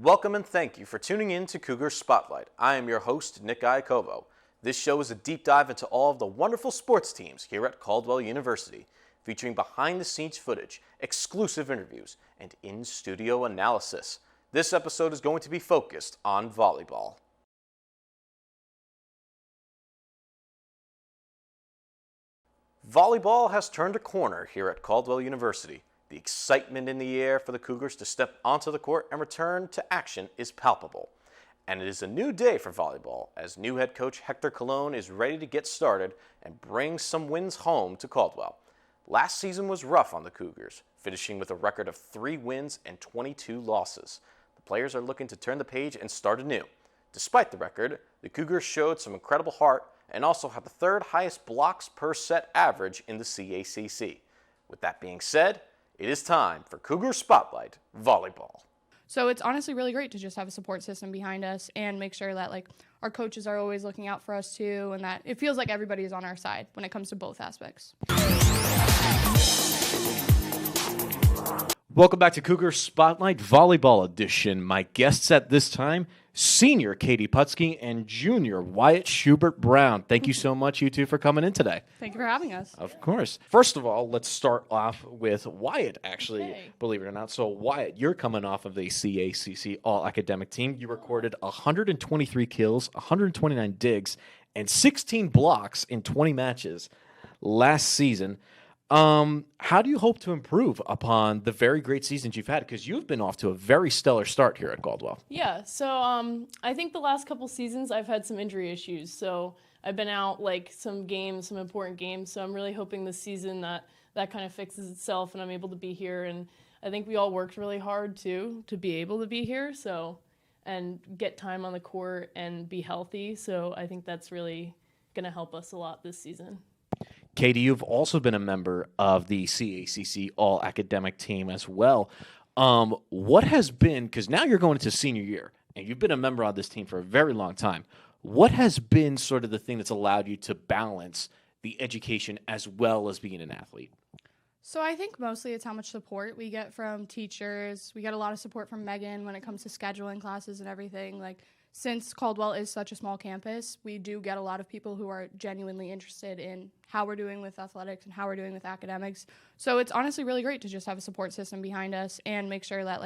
Welcome and thank you for tuning in to Cougar Spotlight. I am your host, Nick Iacovo. This show is a deep dive into all of the wonderful sports teams here at Caldwell University, featuring behind-the-scenes footage, exclusive interviews, and in-studio analysis. This episode is going to be focused on volleyball. Volleyball has turned a corner here at Caldwell University. The excitement in the air for the Cougars to step onto the court and return to action is palpable. And it is a new day for volleyball as new head coach Hector Colon is ready to get started and bring some wins home to Caldwell. Last season was rough on the Cougars, finishing with a record of 3 wins and 22 losses. The players are looking to turn the page and start anew. Despite the record, the Cougars showed some incredible heart and also have the 3rd highest blocks per set average in the CACC. With that being said, it is time for Cougar Spotlight Volleyball. So it's honestly really great to just have a support system behind us and make sure that our coaches are always looking out for us too, and that it feels like everybody is on our side when it comes to both aspects. Welcome back to Cougar Spotlight Volleyball Edition. My guests at this time, Senior Katie Putsky and Junior Wyatt Schubert-Brown. Thank you so much, you two, for coming in today. Thank you for having us. Of course. First of all, let's start off with Wyatt, actually, Okay. believe it or not. So, Wyatt, you're coming off of the CACC All-Academic team. You recorded 123 kills, 129 digs, and 16 blocks in 20 matches last season. How do you hope to improve upon the very great seasons you've had? Because you've been off to a very stellar start here at Caldwell. Yeah, so I think the last couple seasons I've had some injury issues. So I've been out some important games. So I'm really hoping this season that kind of fixes itself and I'm able to be here. And I think we all worked really hard too to be able to be here. So and get time on the court and be healthy. So I think that's really going to help us a lot this season. Katie, you've also been a member of the CACC All-Academic team as well. What has been, because now you're going into senior year, and you've been a member of this team for a very long time, what has been sort of the thing that's allowed you to balance the education as well as being an athlete? So I think mostly it's how much support we get from teachers. We get a lot of support from Megan when it comes to scheduling classes and everything. Since Caldwell is such a small campus, we do get a lot of people who are genuinely interested in how we're doing with athletics and how we're doing with academics. So it's honestly really great to just have a support system behind us and make sure that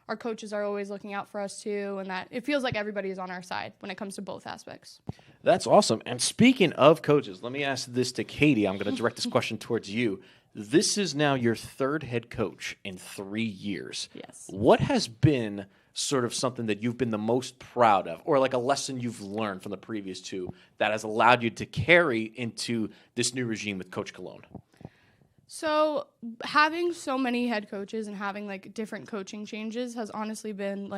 our coaches are always looking out for us too, and that it feels like everybody is on our side when it comes to both aspects. That's awesome. And speaking of coaches, let me ask this to Katie. I'm going to direct this question towards you. This is now your 3rd head coach in 3 years. Yes. What has been sort of something that you've been the most proud of, or a lesson you've learned from the previous 2 that has allowed you to carry into this new regime with Coach Colon? So having so many head coaches and having different coaching changes has honestly been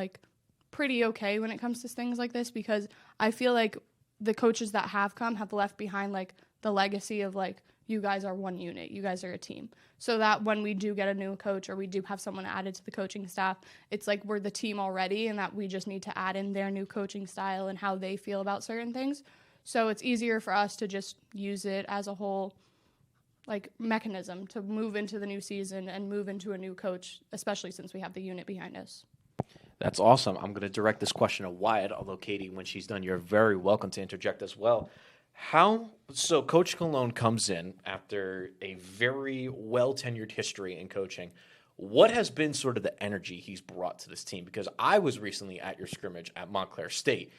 pretty okay when it comes to things like this, because I feel like the coaches that have come have left behind the legacy of you guys are one unit, you guys are a team. So that when we do get a new coach or we do have someone added to the coaching staff, it's we're the team already, and that we just need to add in their new coaching style and how they feel about certain things. So it's easier for us to just use it as a whole mechanism to move into the new season and move into a new coach, especially since we have the unit behind us. That's awesome. I'm going to direct this question to Wyatt, although Katie, when she's done, you're very welcome to interject as well. So Coach Colon comes in after a very well-tenured history in coaching. What has been sort of the energy he's brought to this team? Because I was recently at your scrimmage at Montclair State,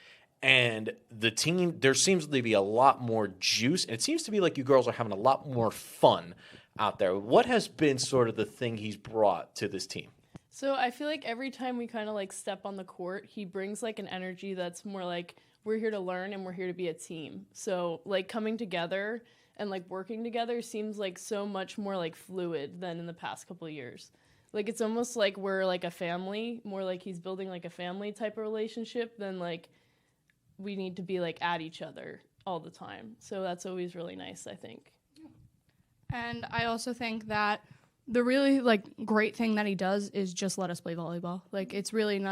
and the team, there seems to be a lot more juice, and it seems to be like you girls are having a lot more fun out there. What has been sort of the thing he's brought to this team? So I feel like every time we kind of step on the court, he brings an energy that's more we're here to learn and we're here to be a team. So coming together and working together seems so much more fluid than in the past couple of years. It's almost we're a family, more he's building a family type of relationship than we need to be at each other all the time. So that's always really nice, I think. And I also think that the really great thing that he does is just let us play volleyball. It's really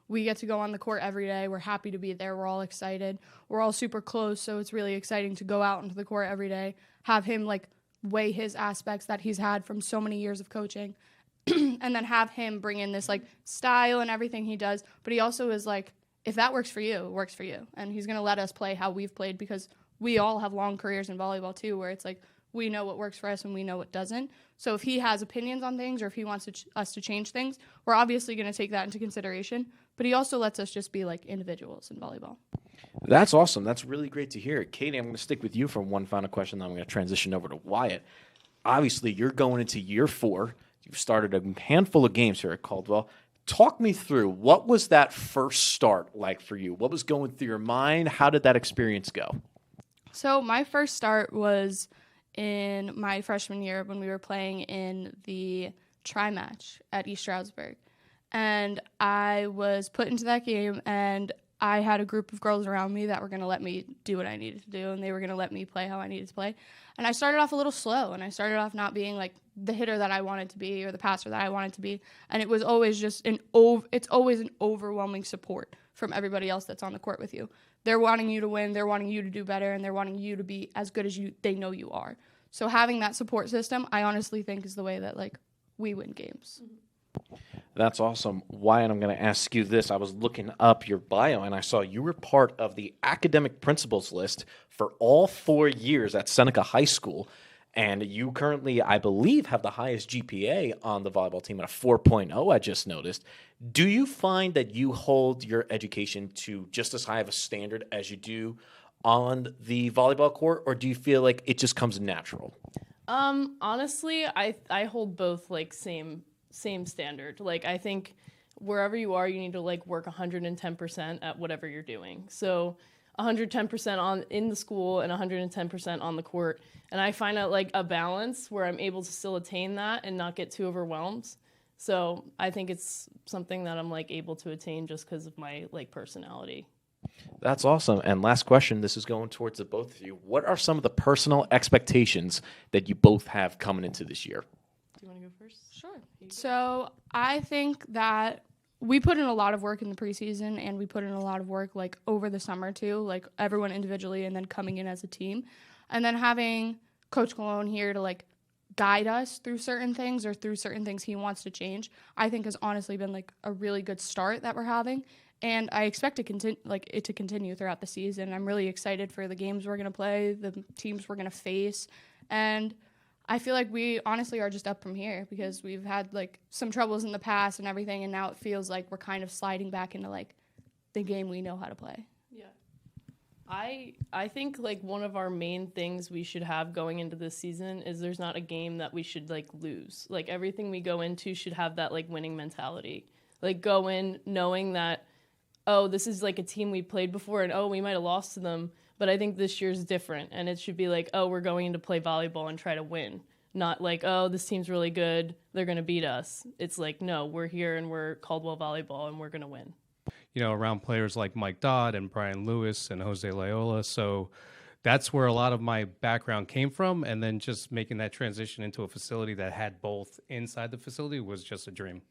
we get to go on the court every day. We're happy to be there. We're all excited. We're all super close, so it's really exciting to go out into the court every day, have him weigh his aspects that he's had from so many years of coaching, and then have him bring in this like style and everything he does. But he also is like, if that works for you, it works for you. And he's going to let us play how we've played, because we all have long careers in volleyball too, where it's like we know what works for us and we know what doesn't. So if he has opinions on things, or if he wants us to change things, we're obviously going to take that into consideration. But he also lets us just be like individuals in volleyball. That's awesome. That's really great to hear. Katie, I'm going to stick with you for one final question, then I'm going to transition over to Wyatt. Obviously, you're going into year 4. You've started a handful of games here at Caldwell. Talk me through, what was that first start like for you? What was going through your mind? How did that experience go? So my first start was in my freshman year when we were playing in the tri-match at East Stroudsburg. And I was put into that game, and I had a group of girls around me that were going to let me do what I needed to do, and they were going to let me play how I needed to play. And I started off a little slow, and I started off not being like the hitter that I wanted to be or the passer that I wanted to be. And it was always just it's always an overwhelming support from everybody else that's on the court with you. They're wanting you to win, they're wanting you to do better, and they're wanting you to be as good as they know you are. So having that support system, I honestly think is the way that like we win games. That's awesome. Wyatt, I'm going to ask you this. I was looking up your bio, and I saw you were part of the academic principals list for all 4 years at Seneca High School. And you currently, I believe, have the highest GPA on the volleyball team at a 4.0, I just noticed. Do you find that you hold your education to just as high of a standard as you do on the volleyball court, or do you feel like it just comes natural? Honestly, I hold both like same standard. Like, I think wherever you are, you need to like work 110% at whatever you're doing. So 110% in the school and 110% on the court. And I find out like a balance where I'm able to still attain that and not get too overwhelmed. So I think it's something that I'm like able to attain just because of my like personality. That's awesome. And last question, this is going towards the both of you. What are some of the personal expectations that you both have coming into this year? Do you want to go first? Sure. So I think that we put in a lot of work in the preseason, and we put in a lot of work like over the summer too, like everyone individually and then coming in as a team. And then having Coach Cologne here to like guide us through certain things or through certain things he wants to change, I think has honestly been like a really good start that we're having. And I expect it to continue throughout the season. I'm really excited for the games we're going to play, the teams we're going to face. And I feel like we honestly are just up from here, because we've had like some troubles in the past and everything, and now it feels like we're kind of sliding back into like the game we know how to play. Yeah. I think like one of our main things we should have going into this season is there's not a game that we should like lose. Like, everything we go into should have that like winning mentality. Like, go in knowing that, oh, this is like a team we played before, and oh, we might have lost to them, but I think this year's different, and it should be like, oh, we're going in to play volleyball and try to win. Not like, oh, this team's really good, they're going to beat us. It's like, no, we're here and we're Caldwell Volleyball and we're going to win. You know, around players like Mike Dodd and Brian Lewis and Jose Loyola. So that's where a lot of my background came from. And then just making that transition into a facility that had both inside the facility was just a dream.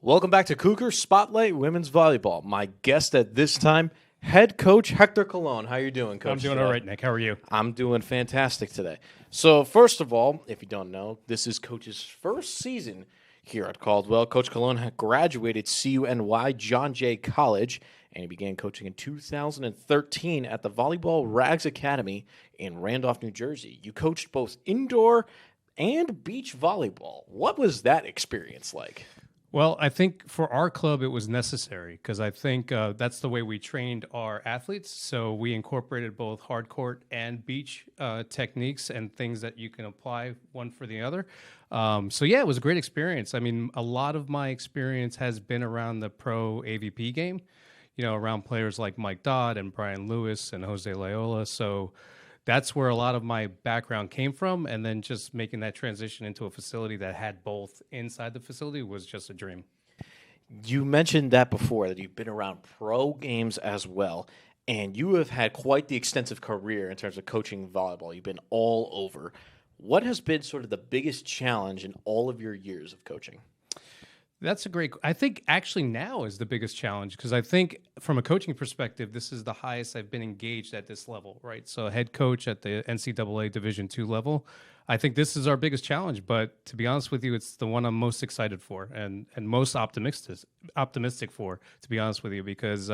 Welcome back to Cougar Spotlight Women's Volleyball. My guest at this time, head coach Hector Colon. How you doing, Coach? I'm doing all right, Nick. How are you? I'm doing fantastic today. So first of all, if you don't know, this is Coach's first season here at Caldwell. Coach Colon had graduated CUNY John Jay College, and he began coaching in 2013 at the Volleyball Rags Academy in Randolph, New Jersey. You coached both indoor and beach volleyball. What was that experience like? Well, I think for our club, it was necessary because I think that's the way we trained our athletes. So we incorporated both hard court and beach techniques and things that you can apply one for the other. So, yeah, it was a great experience. I mean, a lot of my experience has been around the pro AVP game, you know, around players like Mike Dodd and Brian Lewis and Jose Loyola. So that's where a lot of my background came from, and then just making that transition into a facility that had both inside the facility was just a dream. You mentioned that before, that you've been around pro games as well, and you have had quite the extensive career in terms of coaching volleyball. You've been all over. What has been sort of the biggest challenge in all of your years of coaching? That's a great. I think actually now is the biggest challenge because I think from a coaching perspective, this is the highest I've been engaged at this level, right? So head coach at the NCAA Division II level. I think this is our biggest challenge, but to be honest with you, it's the one I'm most excited for and most optimistic for, to be honest with you, because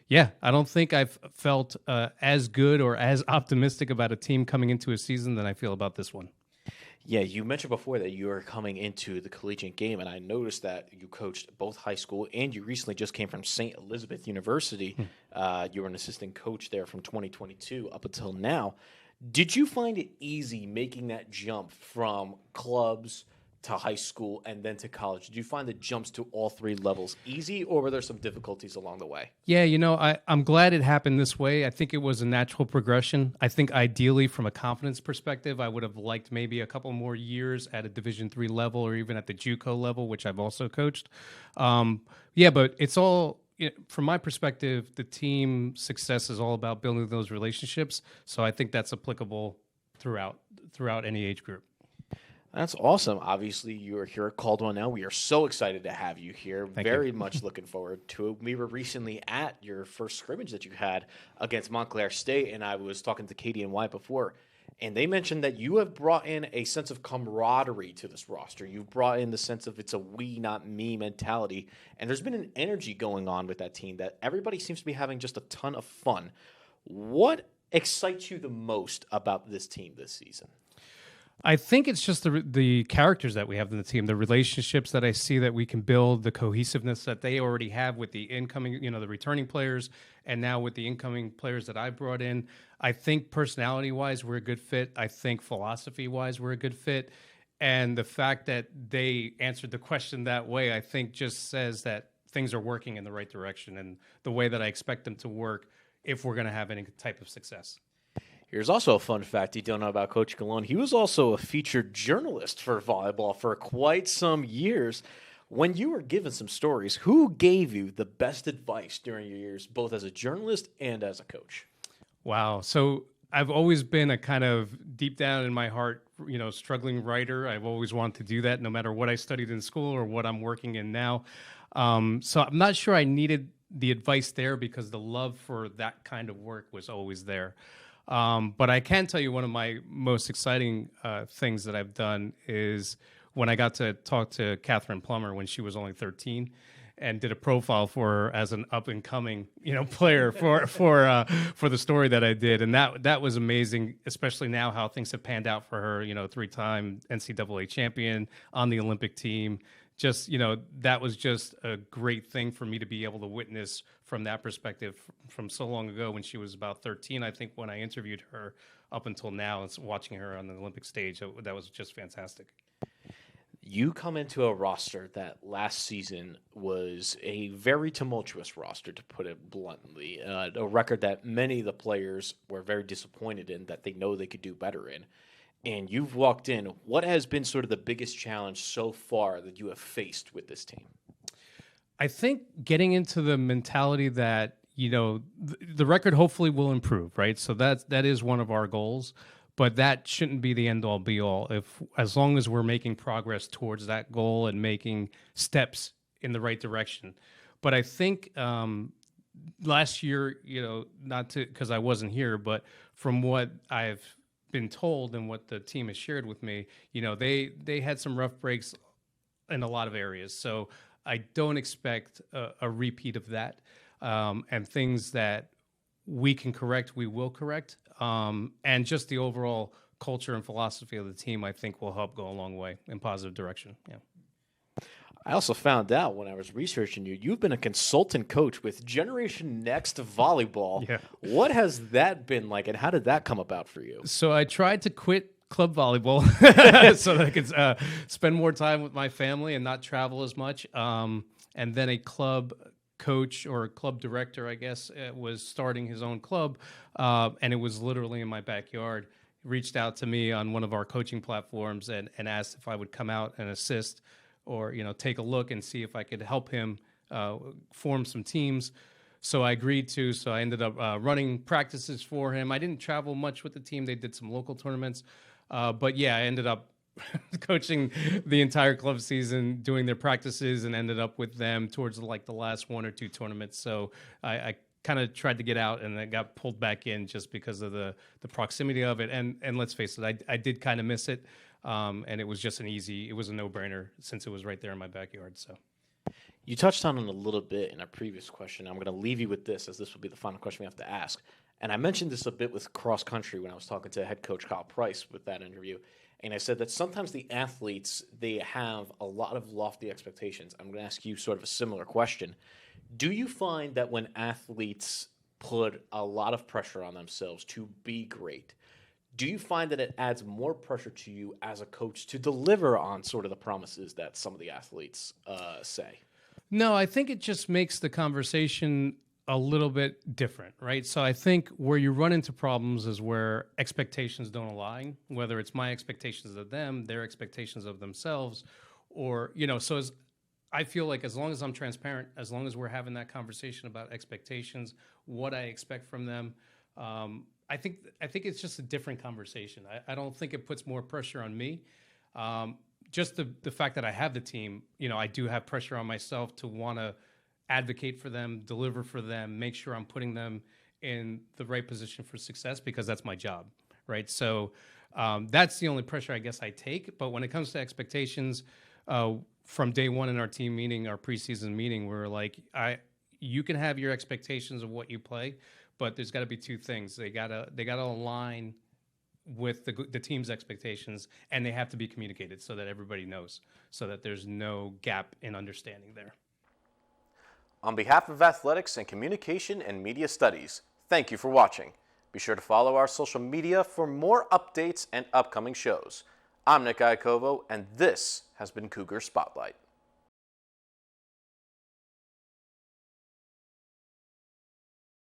yeah, I don't think I've felt as good or as optimistic about a team coming into a season than I feel about this one. Yeah, you mentioned before that you were coming into the collegiate game, and I noticed that you coached both high school and you recently just came from St. Elizabeth University. You were an assistant coach there from 2022 up until now. Did you find it easy making that jump from clubs to high school and then to college? Did you find the jumps to all three levels easy, or were there some difficulties along the way? Yeah, I'm glad it happened this way. I think it was a natural progression. I think ideally, from a confidence perspective, I would have liked maybe a couple more years at a Division III level or even at the JUCO level, which I've also coached. Yeah, but it's all, from my perspective, the team success is all about building those relationships. So I think that's applicable throughout any age group. That's awesome. Obviously, you are here at Caldwell now. We are so excited to have you here. Very much looking forward to it. We were recently at your first scrimmage that you had against Montclair State, and I was talking to Katie and Wyatt before, and they mentioned that you have brought in a sense of camaraderie to this roster. You've brought in the sense of it's a we, not me mentality, and there's been an energy going on with that team that everybody seems to be having just a ton of fun. What excites you the most about this team this season? I think it's just the characters that we have in the team, the relationships that I see that we can build, the cohesiveness that they already have with the incoming, the returning players, and now with the incoming players that I brought in. I think personality-wise, we're a good fit. I think philosophy-wise, we're a good fit. And the fact that they answered the question that way, I think just says that things are working in the right direction and the way that I expect them to work if we're going to have any type of success. Here's also a fun fact you don't know about Coach Colon. He was also a featured journalist for volleyball for quite some years. When you were given some stories, who gave you the best advice during your years, both as a journalist and as a coach? Wow. So I've always been a kind of deep down in my heart, struggling writer. I've always wanted to do that no matter what I studied in school or what I'm working in now. So I'm not sure I needed the advice there because the love for that kind of work was always there. But I can tell you one of my most exciting things that I've done is when I got to talk to Catherine Plummer when she was only 13 and did a profile for her as an up and coming, player for the story that I did. And that was amazing, especially now how things have panned out for her, 3-time NCAA champion on the Olympic team. Just, that was just a great thing for me to be able to witness from that perspective from so long ago when she was about 13, I think, when I interviewed her up until now and watching her on the Olympic stage. That was just fantastic. You come into a roster that last season was a very tumultuous roster, to put it bluntly, a record that many of the players were very disappointed in, that they know they could do better in. And you've walked in. What has been sort of the biggest challenge so far that you have faced with this team? I think getting into the mentality that, the record hopefully will improve, right? So that is one of our goals, but that shouldn't be the end all be all. As long as we're making progress towards that goal and making steps in the right direction. But I think last year, not to, because I wasn't here, but from what I've been told and what the team has shared with me, they had some rough breaks in a lot of areas. So I don't expect a repeat of that. And things that we can correct, we will correct. And just the overall culture and philosophy of the team, I think, will help go a long way in positive direction. Yeah. I also found out when I was researching you've been a consultant coach with Generation Next Volleyball. Yeah. What has that been like, and how did that come about for you? So I tried to quit club volleyball so that I could spend more time with my family and not travel as much. And then a club coach or club director, I guess, was starting his own club, and it was literally in my backyard. Reached out to me on one of our coaching platforms and asked if I would come out and assist or take a look and see if I could help him form some teams. So I agreed to. So I ended up running practices for him. I didn't travel much with the team. They did some local tournaments. But yeah, I ended up coaching the entire club season, doing their practices, and ended up with them towards like the last one or two tournaments. So I kind of tried to get out, and I got pulled back in just because of the proximity of it. And let's face it, I did kind of miss it. And it was just it was a no-brainer since it was right there in my backyard. So You touched on it a little bit in a previous question. I'm going to leave you with this, as this will be the final question we have to ask. And I mentioned this a bit with cross country when I was talking to head coach Kyle Price with that interview. And I said that sometimes the athletes, they have a lot of lofty expectations. I'm going to ask you sort of a similar question. Do you find that when athletes put a lot of pressure on themselves to be great, do you find that it adds more pressure to you as a coach to deliver on sort of the promises that some of the athletes say? No, I think it just makes the conversation a little bit different, right? So I think where you run into problems is where expectations don't align, whether it's my expectations of them, their expectations of themselves, or, so I feel like as long as I'm transparent, as long as we're having that conversation about expectations, what I expect from them, I think it's just a different conversation. I don't think it puts more pressure on me. Just the fact that I have the team, I do have pressure on myself to want to advocate for them, deliver for them, make sure I'm putting them in the right position for success, because that's my job, right? So that's the only pressure I guess I take. But when it comes to expectations, from day one in our team meeting, our preseason meeting, we're like, you can have your expectations of what you play, but there's got to be two things. They gotta align with the team's expectations, and they have to be communicated so that everybody knows, so that there's no gap in understanding there. On behalf of Athletics and Communication and Media Studies, thank you for watching. Be sure to follow our social media for more updates and upcoming shows. I'm Nick Iacovo, and this has been Cougar Spotlight.